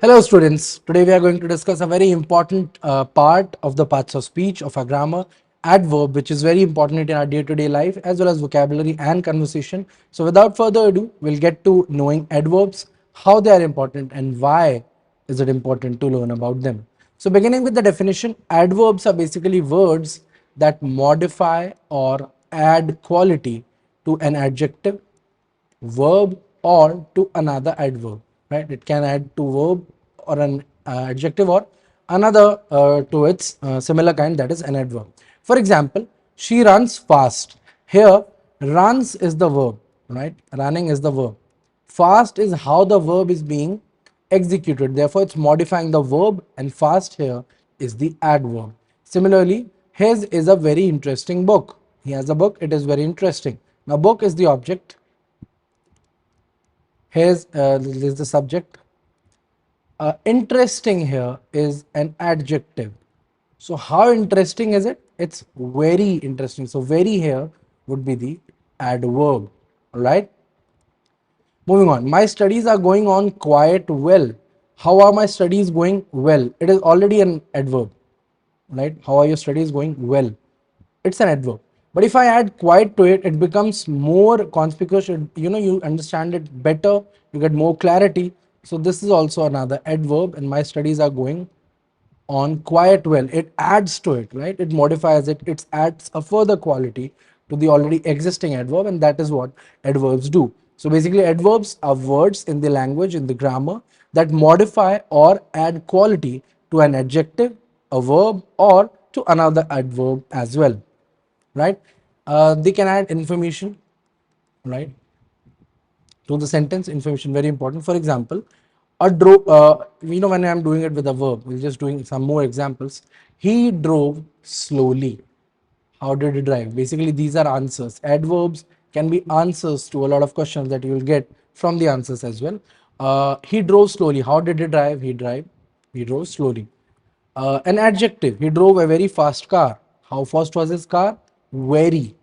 Hello students, today we are going to discuss a very important part of the parts of speech of our grammar, adverb, which is very important in our day-to-day life as well as vocabulary and conversation. So without further ado, we'll get to knowing adverbs, how they are important and why is it important to learn about them. So beginning with the definition, adverbs are basically words that modify or add quality to an adjective, verb or to another adverb, right? It can add to verb or an adjective or another to its similar kind, that is an adverb. For example, she runs fast. Here runs is the verb, right? Running is the verb. Fast is how the verb is being executed, therefore it's modifying the verb, and fast here is the adverb. Similarly, his is a very interesting book. He has a book, it is very interesting. Now book is the object, here's this is the subject. Interesting here is an adjective. So how interesting is it? It's very interesting. So very here would be the adverb. All right. Moving on. My studies are going on quite well. How are my studies going well? It is already an adverb, right? How are your studies going well? It's an adverb. But if I add quite to it, it becomes more conspicuous. You understand it better, you get more clarity. So this is also another adverb, and my studies are going on quite well. It adds to it, right? It modifies it, it adds a further quality to the already existing adverb, and that is what adverbs do. So basically, adverbs are words in the language, in the grammar, that modify or add quality to an adjective, a verb, or to another adverb as well, right? They can add information, right, to the sentence. Information very important. For example, a drove, when I'm doing it with a verb, we're just doing some more examples. He drove slowly. How did he drive? Basically, these are answers. Adverbs can be answers to a lot of questions that you will get from the answers as well. He drove slowly. How did he drive? He drove slowly. An adjective. He drove a very fast car. How fast was his car? Very,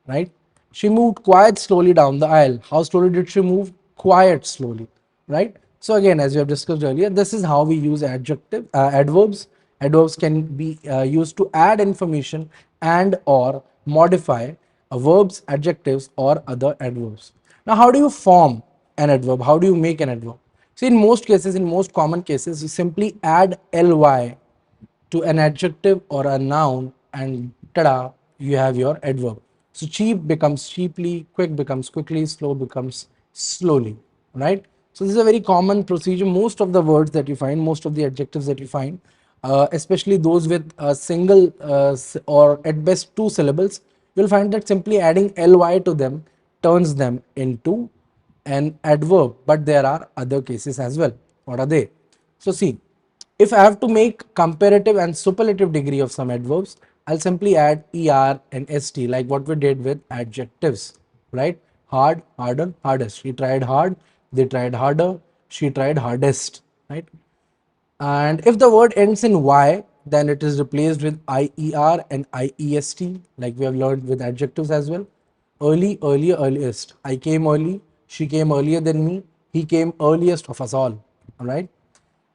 right? She moved quite slowly down the aisle. How slowly did she move? Quite slowly, right? So again, as we have discussed earlier, this is how we use adverbs. Adverbs can be used to add information and or modify verbs, adjectives, or other adverbs. Now, how do you form an adverb? How do you make an adverb? See, in most cases, in most common cases, you simply add ly to an adjective or a noun, and tada, you have your adverb. So cheap becomes cheaply, quick becomes quickly, slow becomes slowly, right? So this is a very common procedure. Most of the words that you find, most of the adjectives that you find, especially those with a single or at best two syllables, you'll find that simply adding ly to them turns them into an adverb. But there are other cases as well. What are they? So see, if I have to make comparative and superlative degree of some adverbs, I'll simply add er and st, like what we did with adjectives, right? Hard, harder, hardest. He tried hard, they tried harder, she tried hardest, right? And if the word ends in y, then it is replaced with ier and iest, like we have learned with adjectives as well. Early, earlier, earliest. I came early, she came earlier than me, he came earliest of us all right?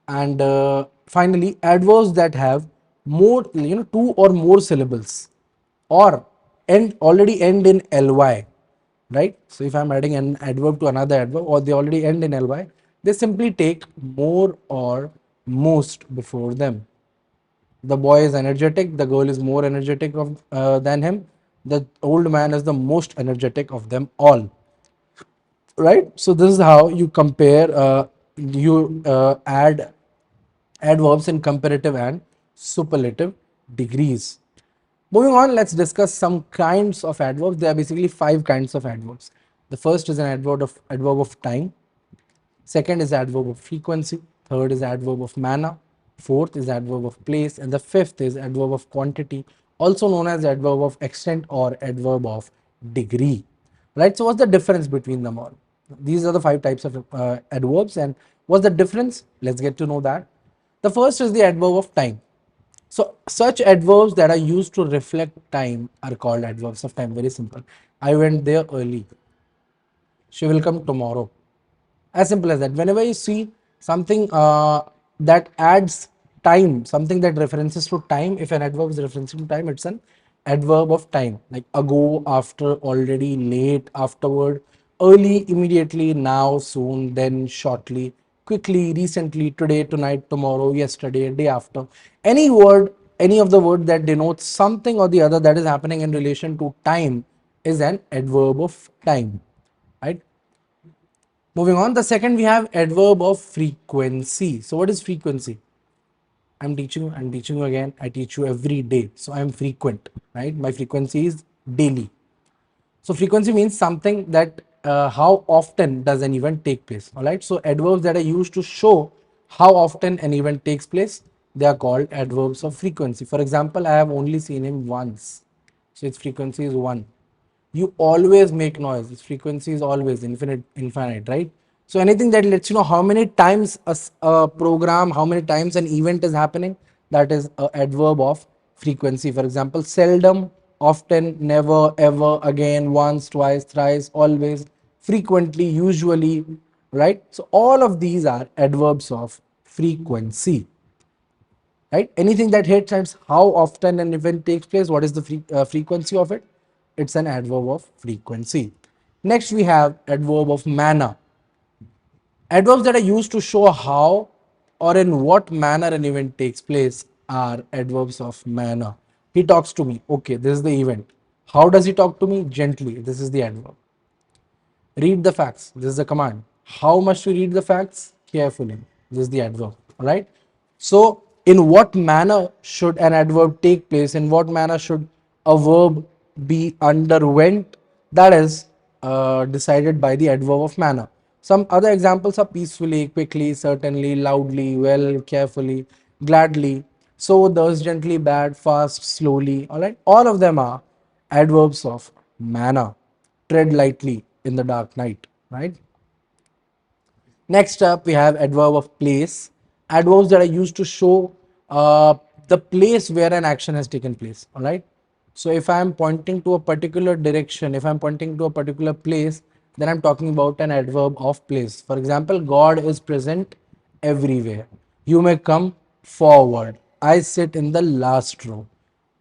And finally, adverbs that have more, two or more syllables, or already end in ly, right? So if I'm adding an adverb to another adverb, or they already end in ly, they simply take more or most before them. The boy is energetic, the girl is more energetic than him, the old man is the most energetic of them all, right? So this is how you compare, you add adverbs in comparative and superlative degrees. Moving on, let's discuss some kinds of adverbs. There are basically 5 kinds of adverbs. The first is an adverb of time. Second is adverb of frequency. Third is adverb of manner. Fourth is adverb of place. And the fifth is adverb of quantity, also known as adverb of extent or adverb of degree. Right? So what's the difference between them all? These are the 5 types of adverbs. And what's the difference? Let's get to know that. The first is the adverb of time. So such adverbs that are used to reflect time are called adverbs of time. Very simple. I went there early. She will come tomorrow. As simple as that. Whenever you see something that adds time, something that references to time. If an adverb is referencing to time, it's an adverb of time, like ago, after, already, late, afterward, early, immediately, now, soon, then, shortly, quickly, recently, today, tonight, tomorrow, yesterday, day after. Any word, any of the word that denotes something or the other that is happening in relation to time is an adverb of time, right? Moving on, the second we have adverb of frequency. So what is frequency? I'm teaching you again. I teach you every day. So I'm frequent, right? My frequency is daily. So frequency means something that how often does an event take place. All right. So adverbs that are used to show how often an event takes place, they are called adverbs of frequency. For example, I have only seen him once. So its frequency is 1. You always make noise. Its frequency is always infinite, right? So anything that lets you know how many times a program, how many times an event is happening, that is a adverb of frequency. For example, seldom, often, never, ever, again, once, twice, thrice, always, frequently, usually, right? So all of these are adverbs of frequency, right? Anything that hits how often an event takes place, what is the frequency of it? It's an adverb of frequency. Next we have adverb of manner. Adverbs that are used to show how or in what manner an event takes place are adverbs of manner. He talks to me, okay, this is the event. How does he talk to me? Gently, this is the adverb. Read the facts, this is the command. How much to read the facts? Carefully, this is the adverb. All right. So in what manner should an adverb take place? In what manner should a verb be underwent? That is decided by the adverb of manner. Some other examples are peacefully, quickly, certainly, loudly, well, carefully, gladly, so, thus, gently, bad, fast, slowly. All right, all of them are adverbs of manner. Tread lightly in the dark night, right? Next up, we have adverb of place. Adverbs that are used to show the place where an action has taken place. All right. So if I am pointing to a particular direction, if I'm pointing to a particular place, then I'm talking about an adverb of place. For example, God is present everywhere. You may come forward. I sit in the last row.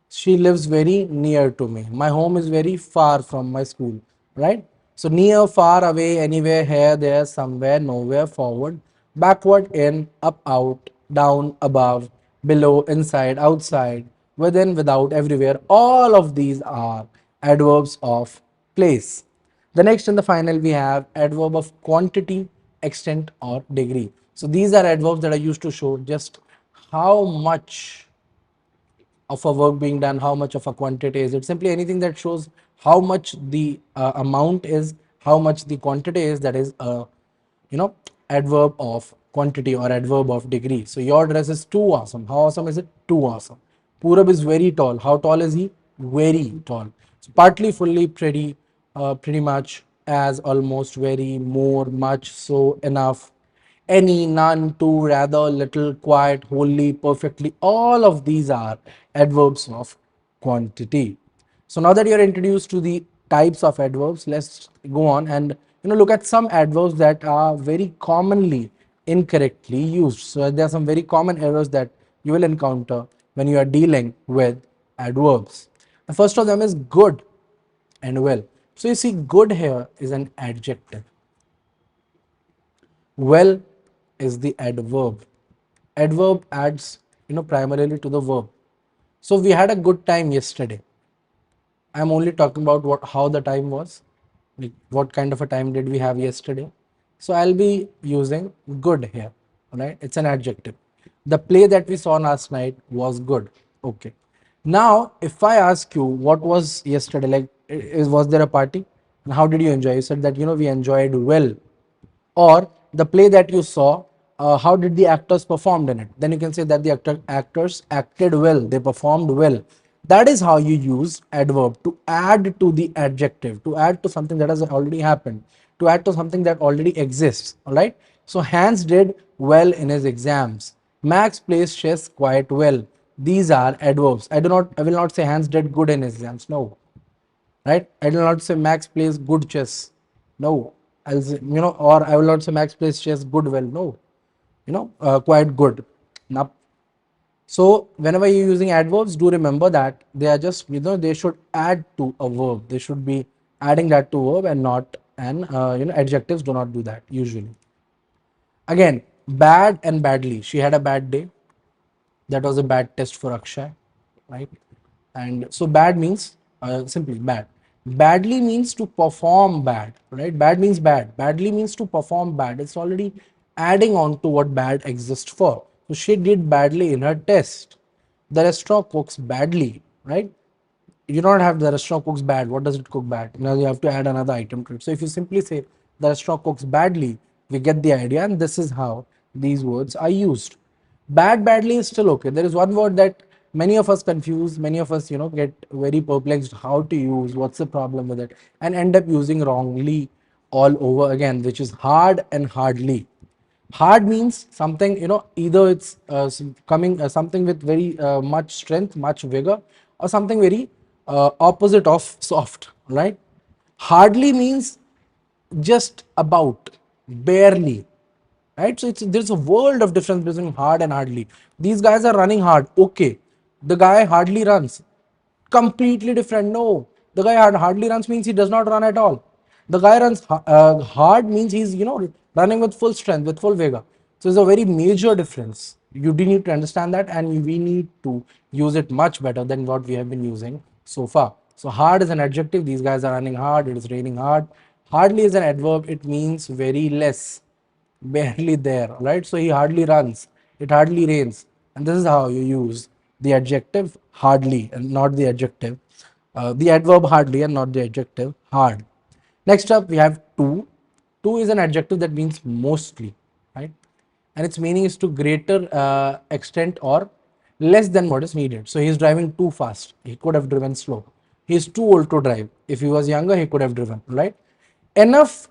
She lives very near to me. My home is very far from my school, right? So near, far, away, anywhere, here, there, somewhere, nowhere, forward, backward, in, up, out, down, above, below, inside, outside, within, without, everywhere. All of these are adverbs of place. The next and the final we have adverb of quantity, extent or degree. So these are adverbs that are used to show just how much of a work being done, how much of a quantity is it. Simply anything that shows how much the amount is, how much the quantity is, that is a you know adverb of quantity or adverb of degree. So your dress is too awesome. How awesome is it? Too awesome. Purab is very tall. How tall is he? Very tall. So partly, fully, pretty much, as, almost, very, more, much, so, enough, any, none, to, rather, little, quite, wholly, perfectly. All of these are adverbs of quantity. So now that you're introduced to the types of adverbs, let's go on and look at some adverbs that are very commonly incorrectly used. So there are some very common errors that you will encounter when you are dealing with adverbs. The first of them is good and well. So you see, good here is an adjective. Well is the adverb. Adverb adds, primarily to the verb. So we had a good time yesterday. I'm only talking about how the time was, like what kind of a time did we have yesterday. So I'll be using good here. All right, it's an adjective. The play that we saw last night was good. Okay. Now, if I ask you what was yesterday, like, was there a party? And how did you enjoy? You said that we enjoyed well. Or the play that you saw, how did the actors performed in it? Then you can say that the actors acted well, they performed well. That is how you use adverb, to add to the adjective, to add to something that has already happened, to add to something that already exists. All right. So Hans did well in his exams. Max plays chess quite well. These are adverbs. I will not say Hans did good in his exams. No, right? I will not say Max plays good chess. No, I'll say, or I will not say Max plays chess good well. No, quite good. Now, so whenever you're using adverbs, do remember that they are just, they should add to a verb. They should be adding that to verb and not an, adjectives do not do that usually. Again, bad and badly. She had a bad day. That was a bad test for Akshay, right? And so bad means simply bad. Badly means to perform bad, right? Bad means bad. Badly means to perform bad. It's already adding on to what bad exists for. So she did badly in her test. The restaurant cooks badly, right? You don't have the restaurant cooks bad. What does it cook bad? Now you have to add another item to it. So if you simply say the restaurant cooks badly, we get the idea, and this is how these words are used. Bad, badly is still okay. There is one word that many of us confuse, many of us, get very perplexed how to use, what's the problem with it, and end up using wrongly all over again, which is hard and hardly. Hard means something, either it's coming something with very much strength, much vigor, or something very opposite of soft, right? Hardly means just about, barely, right? So there's a world of difference between hard and hardly. These guys are running hard, okay. The guy hardly runs, completely different. No, the guy hardly runs means he does not run at all. The guy runs hard means he's, running with full strength, with full vigor. So it's a very major difference. You do need to understand that, and we need to use it much better than what we have been using so far. So hard is an adjective. These guys are running hard. It is raining hard. Hardly is an adverb. It means very less, barely there, right? So he hardly runs, it hardly rains, and this is how you use the adjective hardly and not the adjective, the adverb hardly and not the adjective hard. Next up, we have to. To is an adjective that means mostly, right? And its meaning is to greater extent or less than what is needed. So he is driving too fast. He could have driven slow. He is too old to drive. If he was younger, he could have driven, right? Enough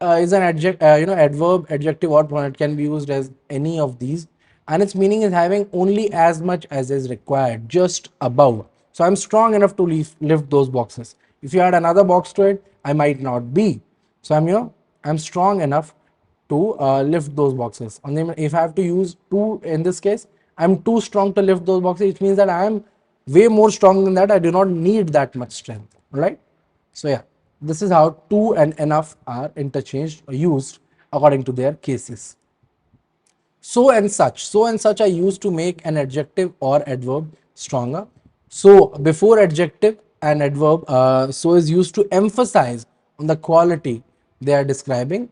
is an adverb, adjective, or pronoun. It can be used as any of these, and its meaning is having only as much as is required, just about. So I'm strong enough to lift those boxes. If you add another box to it, I might not be. So I'm strong enough to lift those boxes. And then if I have to use two in this case, I'm too strong to lift those boxes. It means that I am way more strong than that. I do not need that much strength, right? So yeah, this is how to and enough are interchanged or used according to their cases. So and such. So and such are used to make an adjective or adverb stronger. So before adjective and adverb, so is used to emphasize on the quality they are describing,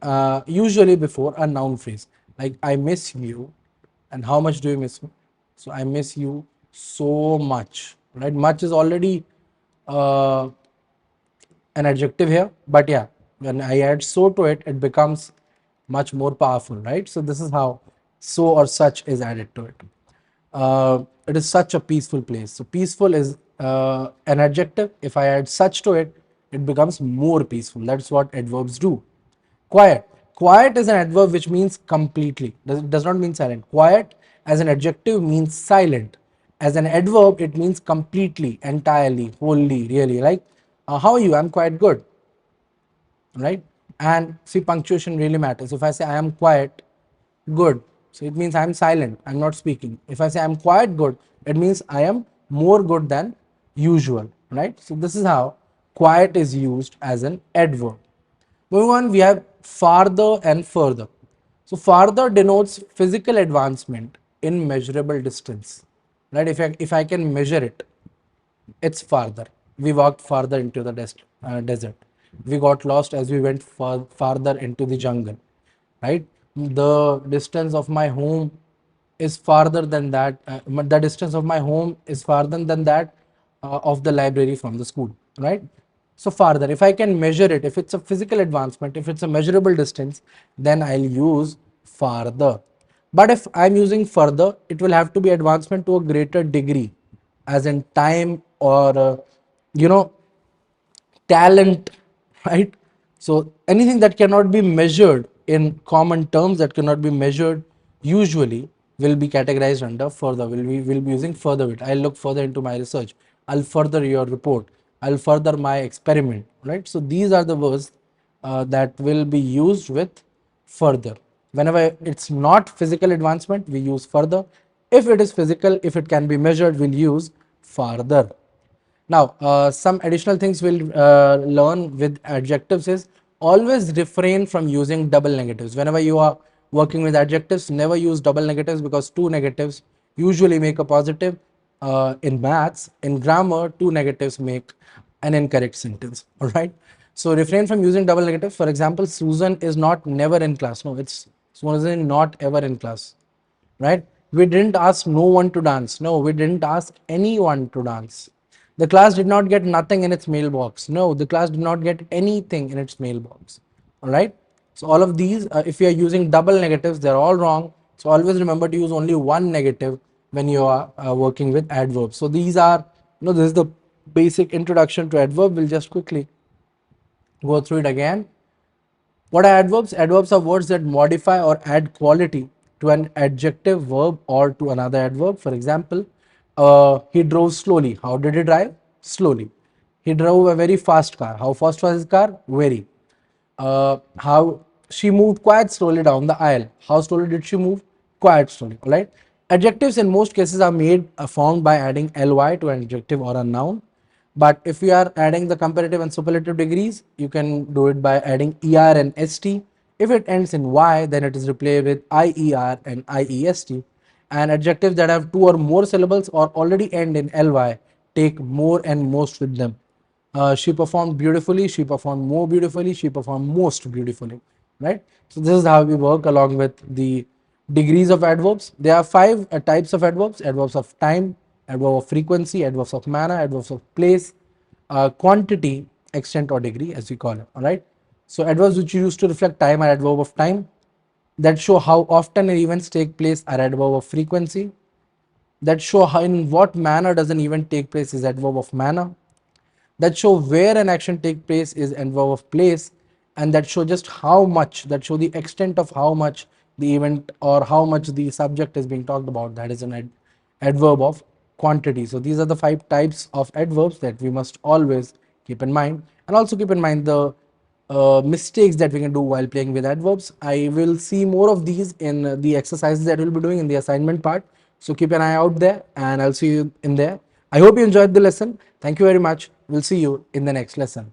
usually before a noun phrase. Like I miss you, and how much do you miss me? So I miss you so much, right? Much is already uh, an adjective here, but yeah, when I add so to it, it becomes much more powerful, right? So this is how so or such is added to it. It is such a peaceful place. So peaceful is an adjective. If I add such to it, it becomes more peaceful. That's what adverbs do. Quiet. Quiet is an adverb which means completely. Does not mean silent. Quiet as an adjective means silent. As an adverb, it means completely, entirely, wholly, really. Like, how are you? I'm quite good, right? And see, punctuation really matters. If I say I am quiet, good, so it means I am silent, I'm not speaking. If I say I am quite good, it means I am more good than usual, right? So this is how quiet is used as an adverb. Moving on, we have farther and further. So farther denotes physical advancement in measurable distance, right? If I can measure it, it's farther. We walked farther into the desert. We got lost as we went farther into the jungle, right? The distance of my home is farther than that. The distance of my home is farther than that of the library from the school, right? So farther, if I can measure it, if it's a physical advancement, if it's a measurable distance, then I'll use farther. But if I'm using further, it will have to be advancement to a greater degree, as in time or you know talent, right? So anything that cannot be measured in common terms, that cannot be measured usually, will be categorized under further. Will be using further it. I'll look further into my research. I'll further your report. I'll further my experiment, right? So these are the words that will be used with further. Whenever it's not physical advancement, we use further. If it is physical, if it can be measured, we'll use farther. Now, some additional things we'll learn with adjectives is always refrain from using double negatives. Whenever you are working with adjectives, never use double negatives, because two negatives usually make a positive. In maths, in grammar, two negatives make an incorrect sentence. All right. So refrain from using double negatives. For example, Susan is not never in class. No, it's Susan not ever in class, right? We didn't ask no one to dance. No, we didn't ask anyone to dance. The class did not get nothing in its mailbox. No, the class did not get anything in its mailbox. All right. So all of these, if you are using double negatives, they're all wrong. So always remember to use only one negative when you are working with adverbs. So these are, this is the basic introduction to adverb. We'll just quickly go through it again. What are adverbs? Adverbs are words that modify or add quality to an adjective, verb, or to another adverb. For example, he drove slowly. How did he drive? Slowly. He drove a very fast car. How fast was his car? Very. How she moved quite slowly down the aisle. How slowly did she move? Quite slowly. All right. Adjectives in most cases are made formed by adding ly to an adjective or a noun. But if you are adding the comparative and superlative degrees, you can do it by adding er and st. If it ends in y, then it is replaced with ier and iest. And adjectives that have two or more syllables or already end in ly take more and most with them. She performed beautifully, she performed more beautifully, she performed most beautifully, right? So this is how we work along with the degrees of adverbs. There are five types of adverbs: adverbs of time, adverb of frequency, adverbs of manner, adverbs of place, quantity, extent or degree, as we call it. All right. So adverbs which you use to reflect time are adverb of time. That show how often events take place are adverb of frequency. That show how in what manner does an event take place is adverb of manner. That show where an action take place is adverb of place. And that show just how much, that show the extent of how much the event or how much the subject is being talked about, that is an adverb of quantity. So these are the five types of adverbs that we must always keep in mind. And also keep in mind the mistakes that we can do while playing with adverbs. I will see more of these in the exercises that we'll be doing in the assignment part. So keep an eye out there, and I'll see you in there. I hope you enjoyed the lesson. Thank you very much. We'll see you in the next lesson.